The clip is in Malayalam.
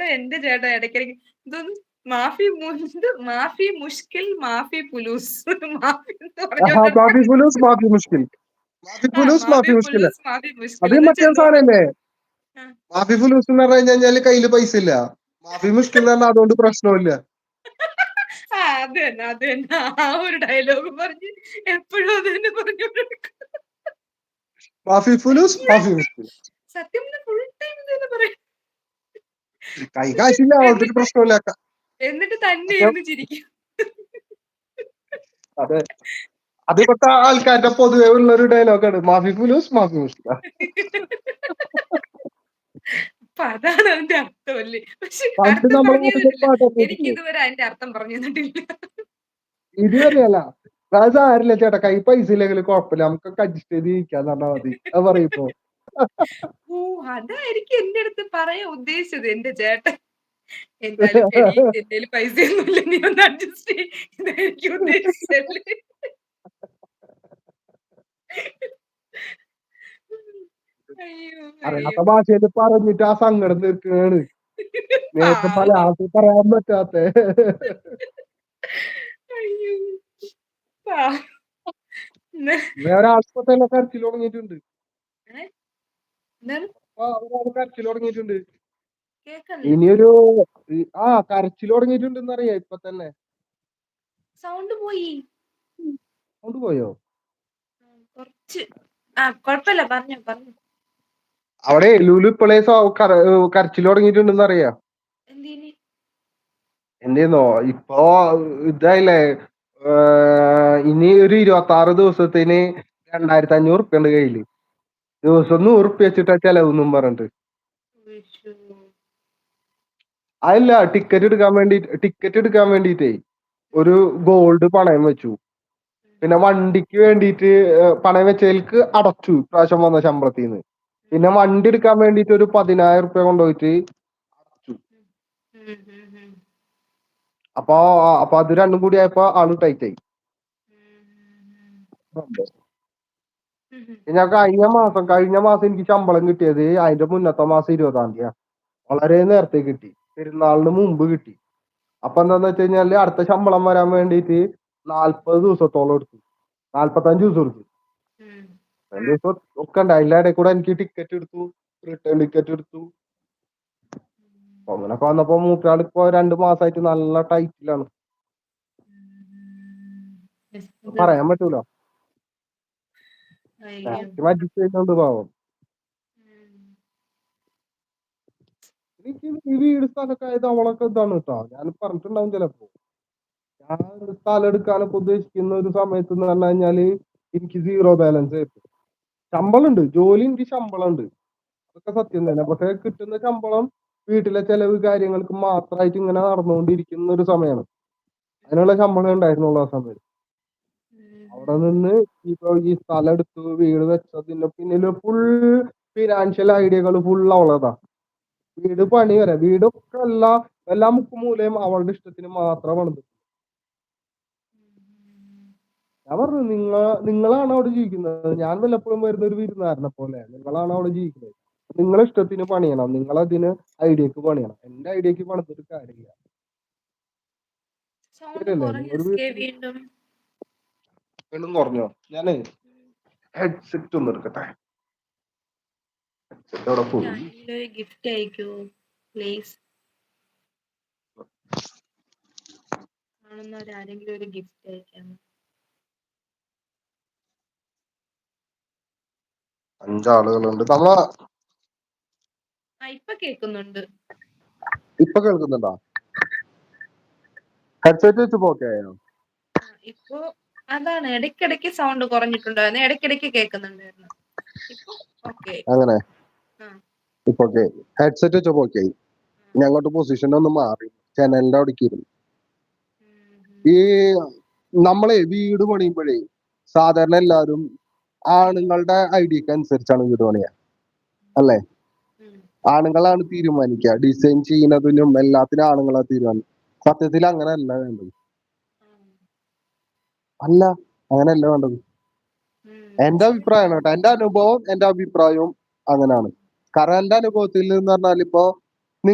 ഇവിടെ എന്റെ ചേട്ടാ ഇടയ്ക്കിടയ്ക്ക് ഇതൊന്നും മാഫി മുഷ്കിൽ മാഫി പുലൂസ് മാഫി എന്ന് മാഫി പറഞ്ഞോണ്ടാണ് ഫുലൂസ് മാഫി മുഷ്കിൽ. മാഫി ഫുലൂസ് മാഫി മാഫി മുഷ്കിൽ. പുലൂസ് മാഫി മുഷ്കിൽ അത് എന്ന് വെച്ചാൽ മറ്റേ എന്തോന്ന് സാധനല്ലേ? ആ. മാഫി ഫുലൂസ് എന്ന് പറഞ്ഞു കഴിഞ്ഞാല് കയ്യില് പൈസ ഇല്ല. മാഫി മുഷ്കിൽ എന്ന് പറഞ്ഞാൽ അതുകൊണ്ട് പ്രശ്നമില്ല. അത് തന്നെ ആ ഒരു ഡയലോഗ് പറഞ്ഞ് എപ്പോഴും അത് തന്നെ പറഞ്ഞോണ്ടിരിക്കും. മാഫി ഫുലൂസ് മാഫി മുഷ്കിൽ. സത്യം ഫുൾ ടൈം ഇതെന്ന് പറയും. കൈ കാശില്ല അതുകൊണ്ടൊരു പ്രശ്നമില്ല. എന്നിട്ട് തന്നെ ഇരുന്ന് ചിരിക്കും. അതെ, അത് ഇപ്പത്തെ ആൾക്കാരുടെ പൊതുവെ ഉള്ളൊരു ഡയലോഗാണ് മാഫി ഫുലൂസ് മാഫി മുഷ്കിൽ. അപ്പൊ അതാണ് അതിന്റെ അർത്ഥമല്ലേ. പക്ഷെ പണ്ട് അർത്ഥം നമ്മളെ പറഞ്ഞു നാട്ടിൽ തന്നിട്ടില്ല. പാട്ടൊക്കെ എനിക്ക് ഇതുവരെ അതിന്റെ അർത്ഥം പറഞ്ഞു തന്നിട്ടില്ല. ഇതുവരെയല്ല. അത് ആരില്ല ചേട്ടാ, കൈ പൈസ ഇല്ലെങ്കിൽ കുഴപ്പമില്ല, നമുക്കൊക്കെ അഡ്ജസ്റ്റ് ചെയ്ത് ജീവിക്കാന്ന് പറഞ്ഞാൽ മതി. അത് പറയിപ്പോ ഓ അതായിരിക്കും എന്റെ അടുത്ത് പറയാൻ ഉദ്ദേശിച്ചത് എന്റെ ചേട്ടൻ. എന്തായാലും എന്റെ പൈസ ഒന്നുമില്ല, നീ ഒന്ന് അഡ്ജസ്റ്റ് ചെയ്യ്. ഇതായിരിക്കും ഉദ്ദേശിച്ചല്ലേ. അയ്യോ അറിയാത്ത അയ്യോ ഭാഷയിൽ പറഞ്ഞിട്ട് ആ സങ്കടം തീർക്കുകയാണ്. നേരത്തെ പല പാവം. ആൾക്ക് പറയാൻ പറ്റാത്ത. അയ്യോ പാവം. ഒരാൾക്ക് തന്നെ കരച്ചിൽ തുടങ്ങിയിട്ടുണ്ട്. എന്താണ് ഒരാൾ കരച്ചിൽ തുടങ്ങിയിട്ടുണ്ട്. കേക്കണില്ല. ഇനിയൊരു കരച്ചിൽ തുടങ്ങിയിട്ടുണ്ടെന്ന് അറിയാം ഇപ്പൊ തന്നെ. സൗണ്ട് പോയി കൊണ്ട് പോയോ? കുറച്ച്. കൊഴപ്പല്ല, പറഞ്ഞു. അവിടെ ലുലു ഇപ്പോഴേ കരച്ചിൽ തുടങ്ങിയിട്ടുണ്ടെന്ന് അറിയാം. എന്തീനി എന്തെന്നോ ഇപ്പൊ ഇതായില്ലേ, ഇനി ഒരു 26 ദിവസത്തിന് 2500 ഉറുപ്പ്യ ഉണ്ട് കയ്യില്. ദിവസം 100 ഉറുപ്പ്യ വെച്ചിട്ടാ ചെലവെന്നും പറഞ്ഞിട്ട്. അതല്ല, ടിക്കറ്റ് എടുക്കാൻ വേണ്ടിട്ടേ ഒരു ഗോൾഡ് പണയം വെച്ചു. പിന്നെ വണ്ടിക്ക് വേണ്ടിയിട്ട് പണയം വെച്ചതിലേക്ക് അടച്ചു പ്രാവശ്യം വന്ന ശമ്പളത്തിൽ നിന്ന്. പിന്നെ വണ്ടി എടുക്കാൻ വേണ്ടിട്ട് ഒരു 10,000 ഉറുപ്പ്യ കൊണ്ടുപോയിട്ട് അടച്ചു. അപ്പൊ അത് രണ്ടും കൂടി ആയപ്പോ ആള് ടൈറ്റ് ആയി. ഞാൻ കഴിഞ്ഞ മാസം എനിക്ക് ശമ്പളം കിട്ടിയത് അതിന്റെ മുന്നത്തെ മാസം 20-ാം തീയതി. വളരെ നേരത്തെ കിട്ടി, പെരുന്നാളിന് മുമ്പ് കിട്ടി. അപ്പൊ എന്താന്ന് വെച്ച് കഴിഞ്ഞാല് അടുത്ത ശമ്പളം വരാൻ വേണ്ടിയിട്ട് 40 ദിവസത്തോളം എടുത്തു, 45 ദിവസം എടുത്തു. ദിവസം ഒക്കെ ഉണ്ട്. അതിന്റെ ഇടയിൽ കൂടെ എനിക്ക് ടിക്കറ്റ് എടുത്തു, റിട്ടേൺ ടിക്കറ്റ് എടുത്തു. അങ്ങനൊക്കെ വന്നപ്പോ മൂപ്പരാൾ ഇപ്പൊ 2 മാസമായിട്ട് നല്ല ടൈറ്റിലാണ്. പറയാൻ പറ്റൂല. അഡ്ജസ്റ്റ് ചെയ്യുന്നുണ്ട് പാവം. എനിക്ക് ഈ വീട് സ്ഥലമൊക്കെ ആയത് അവളൊക്കെ ഇതാണ് കേട്ടോ. ഞാൻ പറഞ്ഞിട്ടുണ്ടാവും ചിലപ്പോ. ഞാൻ സ്ഥലം എടുക്കാനൊക്കെ ഉദ്ദേശിക്കുന്ന ഒരു സമയത്ത് എന്ന് പറഞ്ഞു കഴിഞ്ഞാല് എനിക്ക് 0 ബാലൻസ് ആയിരുന്നു. ശമ്പളം ഉണ്ട്, ജോലി എനിക്ക് ശമ്പളം ഉണ്ട്, അതൊക്കെ സത്യം തന്നെ. പക്ഷെ കിട്ടുന്ന ശമ്പളം വീട്ടിലെ ചെലവ് കാര്യങ്ങൾക്ക് മാത്രമായിട്ട് ഇങ്ങനെ നടന്നുകൊണ്ടിരിക്കുന്ന ഒരു സമയമാണ്. അതിനുള്ള ശമ്പളം ഉണ്ടായിരുന്നുള്ളൂ ആ സമയത്ത്. അവിടെ നിന്ന് ഇപ്പൊ ഈ സ്ഥലം എടുത്തു വീട് വെച്ചതിന്റെ പിന്നില് ഫുൾ ഫിനാൻഷ്യൽ ഐഡിയകൾ ഫുൾ അവളതാ. വീട് പണി വരെ, വീടൊക്കെ എല്ലാ മുക്കുമൂലയും അവളുടെ ഇഷ്ടത്തിന് മാത്രം പണിത്. ഞാൻ പറഞ്ഞു, നിങ്ങളാണ് അവിടെ ജീവിക്കുന്നത്, ഞാൻ വല്ലപ്പോഴും വരുന്ന ഒരു വിരുന്നുകാരനെ പോലെ. നിങ്ങളാണ് അവിടെ ജീവിക്കുന്നത്, നിങ്ങളെ ഇഷ്ടത്തിന് പണിയണം, നിങ്ങളതിന് ഐഡിയക്ക് പണിയണം. എന്റെ ഐഡിയക്ക് പണിതിട്ട് കാര്യമില്ല. ശരിയല്ലേ? ഒരു വീട്ടിൽ കുറഞ്ഞോ? ഞാനേ ഹെഡ്സെറ്റ് ഒന്ന് എടുക്കട്ടെ. ഹെഡ്സെറ്റ് അവിടെ പോയി. ഗിഫ്റ്റ് അയക്കൂ പ്ലീസ്. ആരെങ്കിലും ഒരു ഗിഫ്റ്റ് അയക്കാം. 5 ആളുകളുണ്ട്. ഇപ്പൊ കേൾക്കുന്നുണ്ട്. ഇപ്പൊ കേൾക്കുന്നുണ്ടോ? ഹെഡ്സെറ്റ് വെച്ച് പോക്കെയോ? ഇപ്പൊ അതാണ് ഇടയ്ക്കിടയ്ക്ക് സൗണ്ട് കുറഞ്ഞിട്ടുണ്ടായിരുന്നു, ഇടയ്ക്കിടയ്ക്ക് കേൾക്കുന്നുണ്ടായിരുന്നു. അങ്ങനെ ഇപ്പൊ ഹെഡ്സെറ്റ് വെച്ചപ്പോ ഓക്കെ ആയി. ഇനി അങ്ങോട്ട് പൊസിഷൻ ഒന്ന് മാറി ജനലിന്റെ അവിടേക്ക് ഇരുന്നു. ഈ നമ്മളെ വീട് പണിയുമ്പോഴേ സാധാരണ എല്ലാവരും ആണുങ്ങളുടെ ഐഡിയക്ക് അനുസരിച്ചാണ് വീട് പണിയാ, അല്ലേ? ആണുങ്ങളാണ് തീരുമാനിക്കുക, ഡിസൈൻ ചെയ്യുന്നതിനും എല്ലാത്തിനും ആണുങ്ങളാ തീരുമാനിക്കുക. സത്യത്തിൽ അങ്ങനെയല്ല വേണ്ടത്. അങ്ങനെയല്ല വേണ്ടത്. എന്റെ അഭിപ്രായമാണ് കേട്ടോ, എന്റെ അനുഭവവും എന്റെ അഭിപ്രായവും അങ്ങനെയാണ്. കാരണം എന്റെ അനുഭവത്തിൽ എന്ന് പറഞ്ഞാൽ ഇപ്പൊ